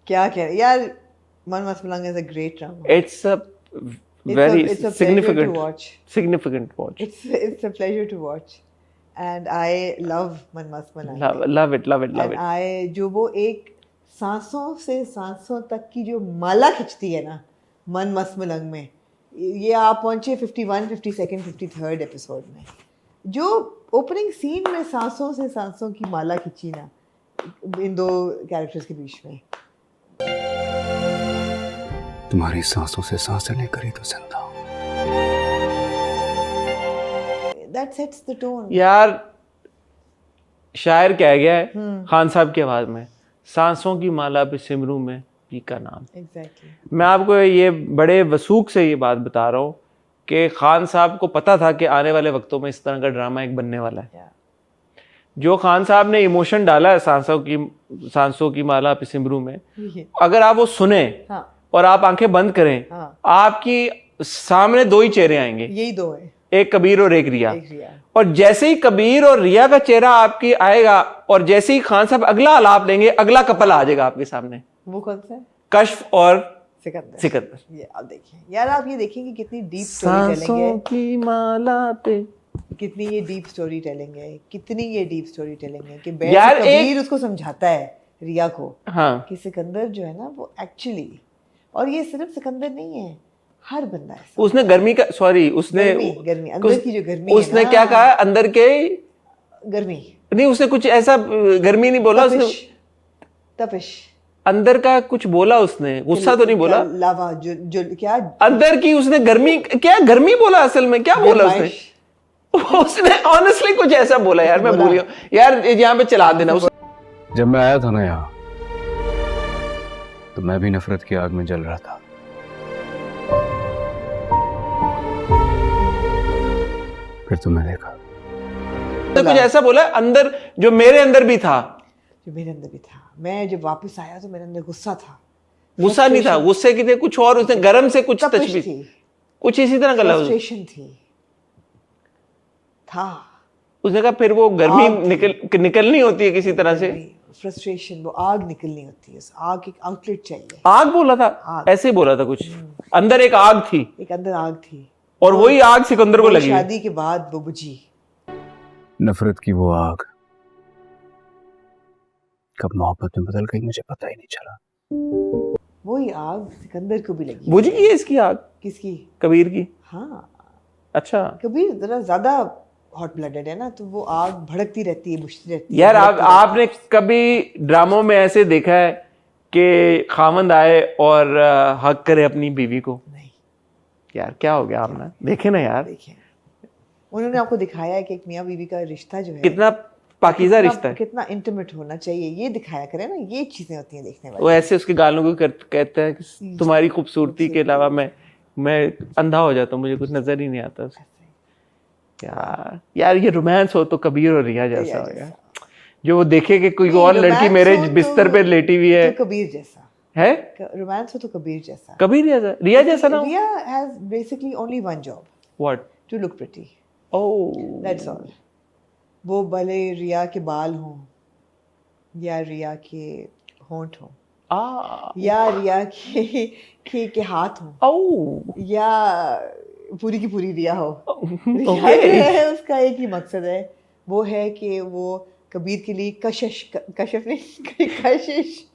क्या कह रहे यार, मन मस्त मलंग is a great drama. It's a very it's a pleasure significant to watch. watch. It's a pleasure to watch, and I love Man Mast Malangi. love it. And I जो वो एक सांसों से सांसों तक की जो माला खिंचती है ना मन मस्त मलंग में, ये आप पहुंचे 51, 52nd, 53rd एपिसोड में, जो ओपनिंग सीन में सांसों से सांसों की माला खिंची ना इन दो कैरेक्टर्स के बीच में. तुम्हारी सांसों से सांसें लेकर ही तो जिंदा हूं. That sets the tone. यार शायर कह गया है खान साहब की आवाज में, सांसों की माला पे सिमरू में पी का नाम. Exactly. मैं आपको ये बड़े वसूख से ये बात बता रहा हूँ कि खान साहब को पता था कि आने वाले वक्तों में इस तरह का ड्रामा एक बनने वाला है. Yeah. जो खान साहब ने इमोशन डाला है सांसों की माला पे सिमरू में, अगर आप वो सुने हाँ. और आप आंखें बंद करें, हाँ. आपकी सामने दो ही चेहरे आएंगे, यही दो है, एक कबीर और एक रिया. एक रिया. और जैसे ही कबीर और रिया का चेहरा आपकी आएगा और जैसे ही खान साहब अगला आलाप लेंगे, अगला कपल आ जाएगा आपके सामने. वो कौन सा है? कश्फ और सिकंदर. ये आप देखिए यार, आप ये देखेंगे कितनी डीप स्टोरी टेलिंग है, की माला पे कितनी ये डीप स्टोरी टेलिंग है, कितनी ये डीप स्टोरी टेलिंग है कि यार कबीर उसको समझाता है रिया को, हाँ, कि सिकंदर जो है ना वो एक्चुअली, और ये सिर्फ सिकंदर नहीं है, हर बंदा है. उसने गर्मी का उसने गर्मी अंदर की जो गर्मी उसने है ना, क्या कहा अंदर के गर्मी नहीं, उसने कुछ ऐसा गर्मी नहीं बोला, उसने तपिश अंदर का कुछ बोला, उसने गुस्सा तो नहीं बोला, लावा जो क्या अंदर की उसने गर्मी, क्या गर्मी बोला असल में, क्या बोला उसने ऑनेस्टली कुछ ऐसा बोला यार, मैं भूल गया यार, यहाँ पे चला देना. जब मैं आया था ना यहाँ, तो मैं भी नफरत की आग में जल रहा था. फिर तुमने देखा, कुछ ऐसा बोला अंदर जो मेरे अंदर भी था, मैं जब वापस आया तो मेरे अंदर गुस्सा था. गुस्सा नहीं था, गुस्से की थे कुछ और, उसने गरम से कुछ तशबीह, कुछ इसी तरह का लफ्ज था. उसने कहा फिर वो गर्मी निकलनी होती है किसी तरह से, फ्रस्ट्रेशन, वो आग निकलनी होती है, आग एक आउटलेट चाहिए. आग बोला था, ऐसे ही बोला था कुछ, अंदर एक आग थी, एक अंदर आग थी, और वही आग सिकंदर को लगी. शादी के बाद वो बुझी. नफरत की वो आग कब मोहब्बत में बदल गई मुझे पता ही नहीं चला. वही आग सिकंदर को भी लगी. बुझ गई है इसकी आग. किसकी? कबीर की. हाँ. अच्छा, कबीर जरा ज्यादा हॉट ब्लडेड है ना, तो वो आग भड़कती रहती है, बुझती रहती है. यार आपने कभी ड्रामों में ऐसे देखा है कि खामंद आए और हक करे अपनी बीवी को? नहीं यार, क्या हो गया, आपने देखे ना यार, देखे उन्होंने आपको दिखाया है कि एक मियाँ बीवी का रिश्ता जो है कितना पाकीज़ा रिश्ता है, कितना इंटीमेट होना चाहिए, ये दिखाया करे ना, ये चीजें होती हैं देखने वाली. वो ऐसे उसके गालों को कहते हैं कि तुम्हारी खूबसूरती के अलावा मैं अंधा हो जाता हूँ, मुझे कुछ नजर ही नहीं आता. यार ये रोमांस हो तो कबीर और रिया जैसा हो यार, जो वो देखे कि कोई और लड़की मेरे बिस्तर पे लेटी हुई है, कबीर जैसा है. रोमांस हो तो कबीर जैसा, कबीर जैसा, रिया जैसा ना. Riya has basically only one job, what? To look pretty. Oh, that's all. वो भले रिया के बाल हों, या रिया के होंठ हों, या रिया के हाथ हों, या पूरी की पूरी रिया हो. रिया जो है उसका एक ही मकसद है, वो है कि वो कबीर के लिए कशिश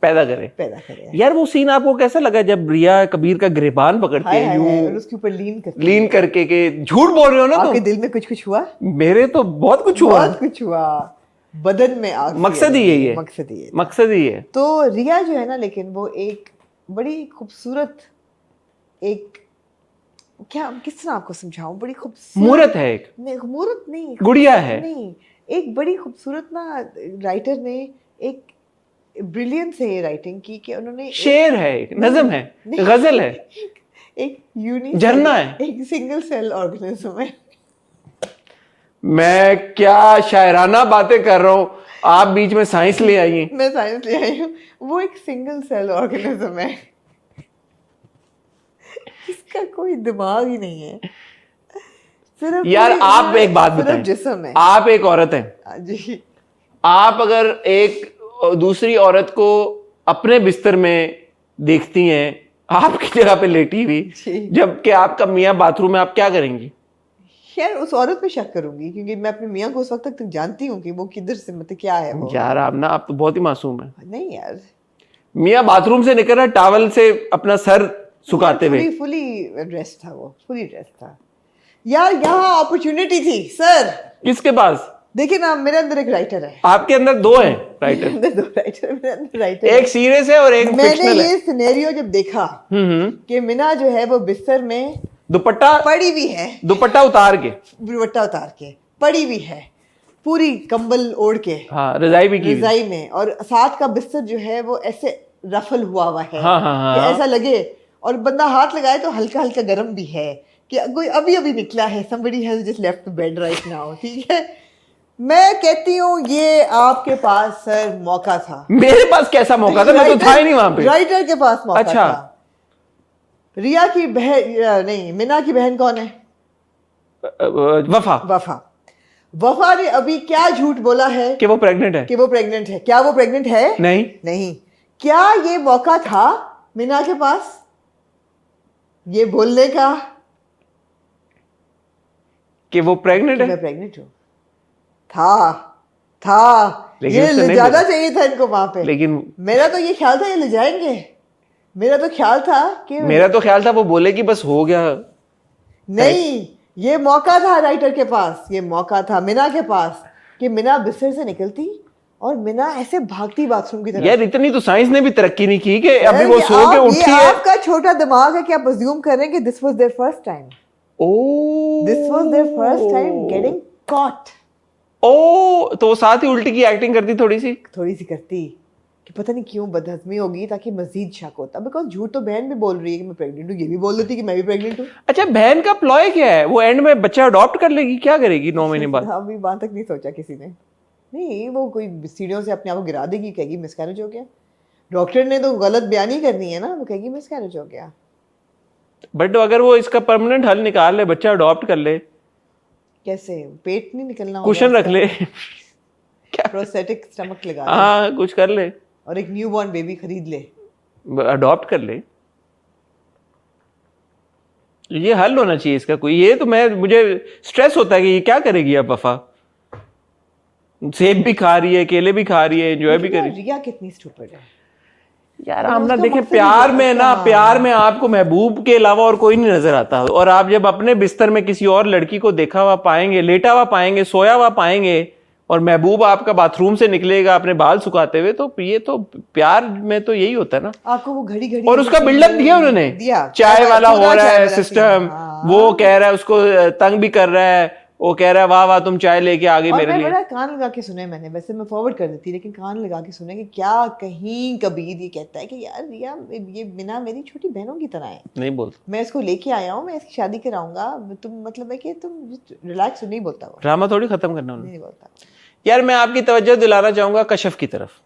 पैदा करे. यार वो सीन आपको कैसा लगा जब रिया कबीर का गिरबान पकड़ती है और उसके ऊपर लीन करके के झूठ बोल रहे हो ना तुम? आपके दिल में कुछ हुआ? मेरे तो बहुत कुछ हुआ, बदन में आग. मकसद ही यही है, मकसद ही है. तो रिया जो है ना, लेकिन वो एक बड़ी खूबसूरत, एक क्या किस तरह आपको समझाऊं, बड़ी खूबसूरत मूरत है, एक मूरत नहीं, गुड़िया है नहीं, एक बड़ी खूबसूरत ना राइटर ने एक ब्रिलियंस है ये राइटिंग की कि उन्होंने शेर है, एक नज़म है, गजल है, एक यूनिक झरना है, एक सिंगल सेल ऑर्गेनिज्म है. मैं क्या शायराना बातें कर रहा हूँ, आप बीच में साइंस ले आई हैं. मैं साइंस ले आई हूँ. वो एक सिंगल सेल ऑर्गेनिज्म है, इसका कोई दिमाग ही नहीं है. सिर्फ यार आप एक बात बताएं, जिस्म है. आप एक औरत हैं जी, आप अगर एक दूसरी औरत को अपने बिस्तर में देखती हैं आपकी जगह पे लेटी हुई, जबकि आपका मियाँ बाथरूम में, आप क्या करेंगी? यार उस औरत पे शक करूंगी, क्योंकि मैं अपने मियाँ को उस वक्त तक जानती हूँ कि वो किधर से, मतलब क्या है वो। यार आप तो बहुत ही मासूम है। नहीं यार, मियाँ बाथरूम से निकल रहा टावल से अपना सर सुखाते हुए। फुली ड्रेस था वो, फुली ड्रेस था यार। यहाँ अपॉर्चुनिटी थी सर। किसके पास? देखिए ना, मेरे अंदर एक राइटर है। आपके अंदर दो हैं राइटर? दो राइटर मेरे अंदर राइटर, एक सीरियस है और एक फिक्शनल है। मैंने ये सिनेरियो जब देखा कि मिना जो है वो बिस्तर में दुपट्टा पड़ी हुई है, दुपट्टा उतार के पड़ी हुई है, पूरी कंबल ओढ़ के, हाँ, रजाई भी की, रजाई में, और साथ का बिस्तर जो है वो ऐसे रफल हुआ हुआ है, कि ऐसा लगे, और बंदा हाथ लगाए तो हल्का हल्का गर्म भी है, कि कोई अभी अभी निकला है, somebody has just left the bed right now। ठीक है, मैं कहती हूँ ये आपके पास सर मौका था। मेरे पास कैसा मौका था? मैं तो था ही नहीं वहां पे। राइटर के पास मौका अच्छा था। रिया की बहन नहीं, मिना की बहन कौन है? वफा ने अभी क्या झूठ बोला है कि वो प्रेग्नेंट है? क्या वो प्रेग्नेंट है? नहीं। क्या ये मौका था मिना के पास ये बोलने का कि वो प्रेग्नेंट है? मैं प्रेग्नेंट हूँ। था ये ले जाना चाहिए था इनको वहां पे, लेकिन मेरा तो ये ख्याल था ये ले जाएंगे। मेरा तो ख्याल था वो बोले कि बस हो गया। नहीं, ये मौका था राइटर के पास, ये मौका था मिना के पास, कि मिना बिस्तर से निकलती और मिना ऐसे भागती बाथरूम की तरफ। यार इतनी तो साइंस ने भी तरक्की नहीं की कि अभी वो सो के उठी है। आपका छोटा दिमाग है कि आप अज्यूम कर रहे हैं कि this was there first time. This was there first time getting caught. तो वो साथ ही उल्टी की एक्टिंग करती, थोड़ी सी करती कि पता नहीं क्यों बदहजमी होगी, ताकि मजीद शक होता। बिकॉज झूठ तो बहन भी बोल रही है कि मैं प्रेग्नेंट हूँ, ये भी बोल देती कि मैं भी प्रेग्नेंट हूँ। अच्छा, बहन का प्लॉय क्या है? वो एंड में बच्चा अडॉप्ट कर लेगी? क्या करेगी 9 महीने बाद? अभी वहां तक नहीं सोचा किसी ने। नहीं, वो कोई सीढ़ियों से अपने आप को गिरा देगी, कहेगी मिसकैरेज हो गया। डॉक्टर ने तो गलत बयानी करनी है ना, वो कहेगी मिसकैरेज हो गया। बट अगर वो इसका परमानेंट हल निकाल ले, बच्चा अडॉप्ट कर ले, कैसे? पेट नहीं निकलना, कुशन रख ले, क्या प्रोस्थेटिक स्टमक लगा ले, हाँ कुछ कर ले, और एक न्यूबॉर्न बेबी खरीद ले, अडॉप्ट कर ले। ये हल होना चाहिए इसका कोई। ये तो मुझे स्ट्रेस होता है कि ये क्या करेगी अब वफा। सेब भी खा रही है, केले भी खा रही है, एंजॉय भी कर रही है। रिया कितनी स्टूपिड है यार। हम ना देखें, प्यार में आपको महबूब के अलावा और कोई नहीं नजर आता, और आप जब अपने बिस्तर में किसी और लड़की को देखा हुआ पाएंगे, लेटा हुआ पाएंगे, सोया हुआ पाएंगे, और महबूब आपका बाथरूम से निकलेगा अपने बाल सुखाते हुए, तो ये तो प्यार में तो यही होता है ना। आपको वो घड़ी और उसका बिल्डअप दिया उन्होंने, चाय वाला हो रहा है सिस्टम, वो कह रहा है उसको तंग भी कर रहा है, वो कह रहा है वाह वाह तुम चाय लेके आ गई मेरे लिए। बड़ा कान लगा के सुने मैंने, वैसे मैं फॉरवर्ड कर देती, लेकिन कान लगा के सुने कि क्या कहीं कबीर ये कहता है कि यार रिया ये बिना मेरी छोटी बहनों की तरह है, नहीं बोलता, मैं इसको लेके आया हूँ, मैं इसकी शादी कराऊंगा, तुम मतलब है कि तुम रिलैक्स, नहीं बोलता वो, ड्रामा थोड़ी खत्म करना नहीं बोलता। यार मैं आपकी तवज्जो दिलाना चाहूंगा कशफ की तरफ।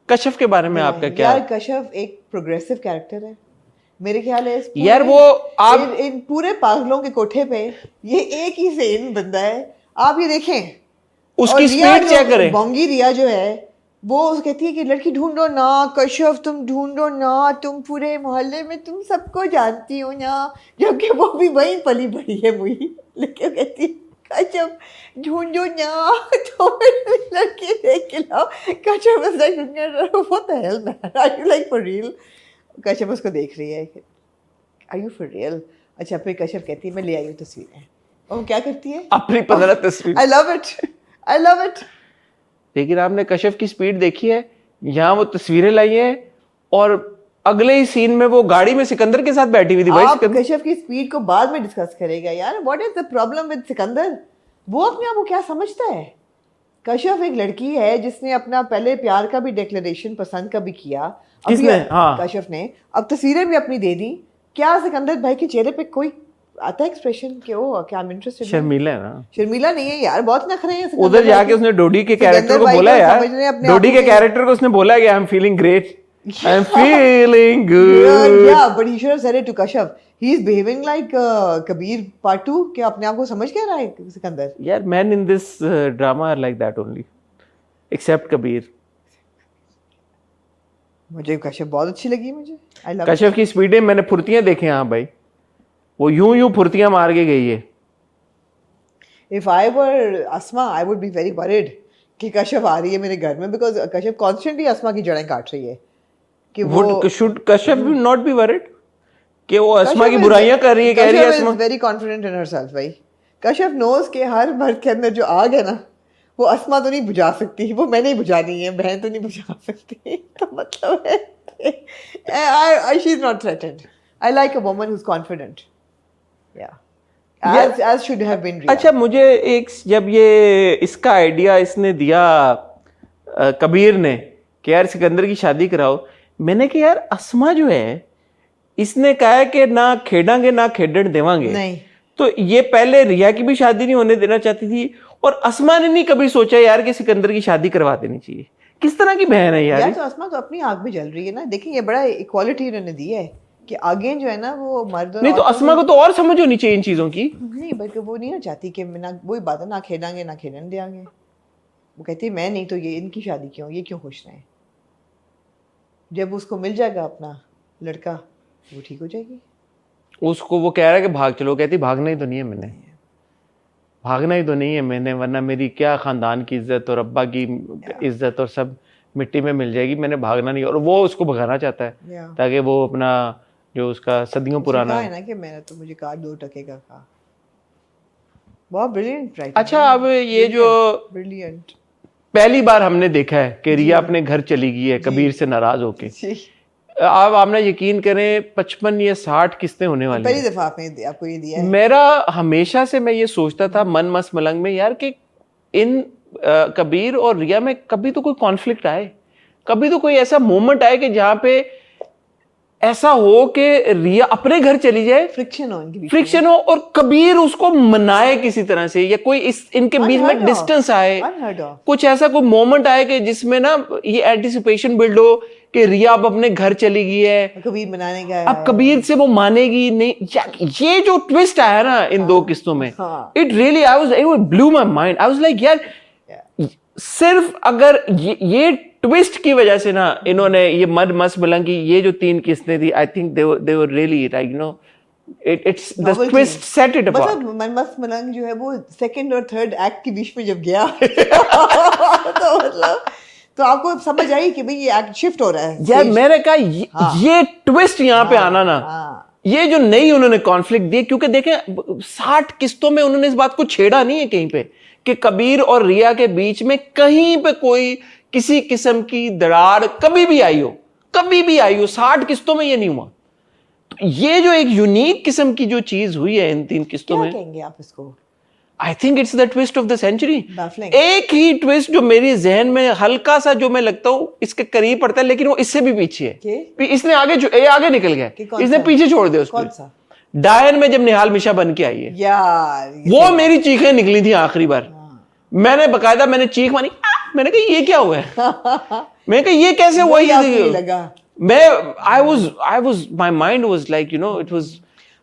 कशफ के बारे में आपका क्या? यार कशफ एक प्रोग्रेसिव कैरेक्टर है मेरे ख्याल है। यार वो आप इन पूरे पागलों के कोठे पे ये एक ही सेन बंदा है। आप ये देखें, उसकी स्पीड चेक करें। बोंगी रिया जो है वो कहती है कि लड़की ढूंढो ना कशफ, तुम ढूंढो ना, तुम पूरे मोहल्ले में तुम सबको जानती हो ना, जबकि वो भी वहीं पली बड़ी है मुई, लेकिन कहती है कशफ ढूंढो ना, तो लड़की देख के लाओ। Kashaf is like what the hell man, are you like for real? Kashyap उसको देख रही है, आर यू फॉर रियल? अच्छा, फिर कश्यप कहती है मैं ले आई हूँ तस्वीरें, और वो क्या करती है अपनी 15 तस्वीर। I love it. लेकिन आपने कश्यप की स्पीड देखी है, यहाँ वो तस्वीरें लाई है, और अगले ही सीन में वो गाड़ी में सिकंदर के साथ बैठी हुई थी। भाई कश्यप की स्पीड को बाद में डिस्कस करेगा यार। What is the problem with Sikandar? वो अपने आप को क्या समझता है? कश्यप एक लड़की है जिसने अपना पहले प्यार का भी डिक्लेरेशन, पसंद का भी किया, किसने? हाँ, कश्यप ने। अब तस्वीरें भी अपनी दे दी। क्या सिकंदर भाई के चेहरे पे कोई आता है एक्सप्रेशन कि ओ क्या आई एम इंटरेस्टेड? शर्मिला है ना? शर्मिला नहीं है यार, बहुत नखरे हैं। उधर जाके उसने डोडी के कैरेक्टर को बोला यार, डोडी के कैरेक्टर को उसने बोला कि I am feeling great, I am feeling good. या but he should have said it to Kashyap. He is behaving like Kabir part 2 के अपने आप को समझ क्या रहा है सिकंदर? यार men in this drama are like that only, except Kabir. मुझे कश्यप बहुत अच्छी लगी मुझे। आई लव कश्यप की स्पीडें मैंने फुर्तियां देखे हैं भाई, वो यूं फुर्तियां मार के गई है। If I were Asma I would be very worried कि कश्यप आ रही है मेरे घर में, बिकॉज कश्यप कॉन्स्टेंटली अस्मा की जड़ें काट रही है कि वो should Kashyap not be worried कि वो अस्मा की बुराइयां कर रही है, कह रही है अस्मा वेरी कॉन्फिडेंट इन हरसेल्फ भाई। कश्यप नोज के हर मर्द के अंदर जो आग है ना, वो अस्मा तो नहीं बुझा सकती, वो मैंने ही बुझानी है, बहन तो नहीं बुझा सकती। तो मतलब है she is not threatened. I like a woman who is confident, as should have been Riya. अच्छा, मुझे एक जब ये इसका आइडिया इसने दिया कबीर ने कि यार सिकंदर की शादी कराओ, मैंने कहा यार अस्मा जो है इसने कहा है कि ना खेडांगे ना खेडन देवांगे, नहीं तो ये पहले रिया की भी शादी नहीं होने देना चाहती थी, और अस्मा ने नहीं कभी सोचा यार कि सिकंदर की शादी करवा देनी चाहिए। किस तरह की बहन है यार? तो अस्मा तो अपनी आग में जल रही है ना। देखिए ये बड़ा इक्वालिटी इन्होंने दी है कि आगे जो है ना वो मर्द नहीं, तो अस्मा को तो और समझ होनी चाहिए इन चीजों की। नहीं, बल्कि वो नहीं ना चाहती कि ना, वही बात है, ना खेलेंगे ना खेलने देंगे। वो कहती है मैं नहीं तो ये इनकी शादी क्यों, ये क्यों खुश रहें। जब उसको मिल जाएगा अपना लड़का वो ठीक हो जाएगी। उसको वो कह रहा है कि भाग चलो, कहती भागना ही तो नहीं है मैंने, भागना ही तो नहीं है मैंने, वरना मेरी क्या खानदान की इज्जत और अब्बा की इज्जत और सब मिट्टी में मिल जाएगी, मैंने भागना नहीं। और वो उसको भगाना चाहता है ताकि वो अपना जो उसका सदियों पुराना है ना कि मैंने तो मुझे कार 2 टके का कहा। बहुत ब्रिलियंट राइटिंग। अच्छा, अब ये जो ब्रिलियंट पहली बार हमने देखा है कि रिया अपने घर चली गई है कबीर से नाराज होके, अब आपने यकीन करें 55 या 60 किस्तें होने वाली पहली दफा आपने आपको ये दिया है। मेरा हमेशा से मैं ये सोचता था मन मस मलंग में यार कि इन कबीर और रिया में कभी तो कोई कॉन्फ्लिक्ट आए, कभी तो कोई ऐसा मोमेंट आए कि जहां पे ऐसा हो कि रिया अपने घर चली जाए, फ्रिक्शन हो इनके बीच, फ्रिक्शन हो और कबीर उसको मनाए किसी तरह से, या कोई इस इनके बीच में डिस्टेंस आए, कुछ ऐसा कोई मोमेंट आए कि जिसमें ना ये एंटिसिपेशन बिल्ड हो कि रिया अब अपने घर चली गई है, कबीर मनाने गया, अब कबीर से वो मानेगी नहीं। ये जो ट्विस्ट आया ना इन दो किस्तों में, it really it blew my mind. I was like यार सिर्फ अगर ये ट्विस्ट की वजह से ना इन्होंने ये मद मस मलंग की ये जो 3 किस्तें थी, I think they were really like it's the twist set it apart. मतलब मन मस मलंग जो है वो सेकंड और थर्ड एक्ट के बीच में जब गया तो मतलब तो आपको समझ आई कि भाई ये एक्ट शिफ्ट हो रहा है यार। मैंने कहा ये ट्विस्ट यहाँ पे आना ना, ये जो नई उन्होंने कॉन्फ्लिक्ट दी, क्योंकि देखें 60 किस्तों में उन्होंने इस बात को छेड़ा नहीं है कहीं पे कि कबीर और रिया के बीच में कहीं पे कोई किसी किस्म की दरार कभी भी आई हो, कभी भी आई हो। 60 किस्तों में ये नहीं हुआ। तो ये जो एक यूनिक किस्म की जो चीज हुई है इन 3 किस्तों में, क्या कहेंगे आप इसको? I think it's the twist of the century. एक ही ट्विस्ट जो मेरी जहन में हल्का सा जो मैं लगता हूँ इसके करीब पड़ता है, लेकिन वो इससे भी पीछे है। इसने आगे निकल गया, इसने पीछे छोड़ दिया उसको। डायन में जब निहाल मिशा बन के आई है यार, वो मेरी चीखें निकली थी आखिरी बार। मैंने बकायदा मैंने चीख मारी, मैंने कहा ये क्या हुआ है, मैंने कहा ये कैसे हुआ, ये लगा मैं I was my mind was like it was.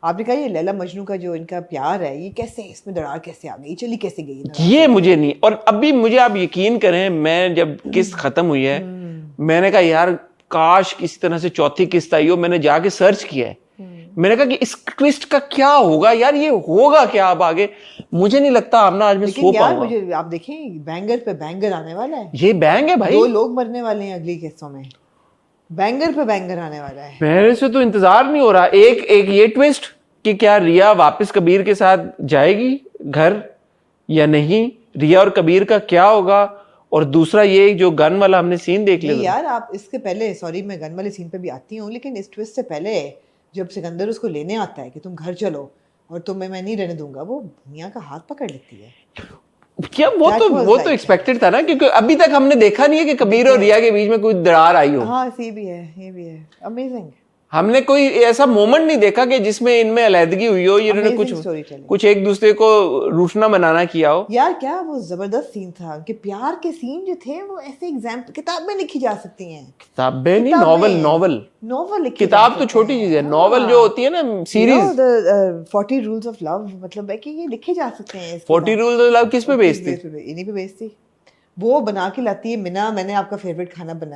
आपने कहा ये लैला मजनू का जो इनका प्यार है ये कैसे, इसमें दरार कैसे आ गई, चली कैसे गई, ये मुझे नहीं। और अभी मुझे आप यकीन करें, मैं जब किस्त खत्म हुई है मैंने कहा यार काश किसी तरह से चौथी किस्त आई हो। मैंने जाके सर्च किया है, मैंने कहा कि इस ट्विस्ट का क्या होगा यार, ये होगा क्या अब आगे। मुझे नहीं लगता आमना आज मैं सो पाऊंगा। मुझे आप देखें बैंगर पे बैंगर आने वाला है। ये बैंग है भाई, 2 लोग मरने वाले हैं अगली किस्तों में, बैंगर पे बैंगर आने वाला है। मेरे से तो इंतजार नहीं हो रहा। एक ये ट्विस्ट कि क्या रिया वापस कबीर के साथ जाएगी घर या नहीं, रिया और कबीर का क्या होगा, और दूसरा ये जो गन वाला हमने सीन देख लिया यार। आप इसके पहले, सॉरी मैं गन वाले सीन पे भी आती हूँ, लेकिन इस ट्विस्ट से पहले जब सिकंदर उसको लेने आता है कि तुम घर चलो और तुम्हें मैं नहीं रहने दूंगा, वो मियां का हाथ पकड़ लेती है। क्या वो तो एक्सपेक्टेड था ना, क्योंकि अभी तक हमने देखा नहीं है कि कबीर और रिया के बीच में कोई दरार आई हो। हाँ ये भी है अमेजिंग। हमने कोई ऐसा मोमेंट नहीं देखा कि जिसमें इनमें अलैदगी हुई हो, इन्होंने कुछ एक दूसरे को रूठना बनाना किया हो। यार क्या वो जबरदस्त सीन था, उनके प्यार के सीन जो थे वो ऐसे एग्जाम्पल किताब में लिखी जा सकती हैं। किताबें नहीं, नॉवल किताब तो छोटी चीज है, नॉवल जो होती है ना सीरीज। 40 रूल्स ऑफ लव, मतलब है कि ये लिखे जा सकते हैं। 40 रूल्स ऑफ लव किस पे बेस्ड थी? इन्हीं पे बेस्ड थी। वो बना के लाती है मिना, मैंने आपका फेवरेट खाना बनाया।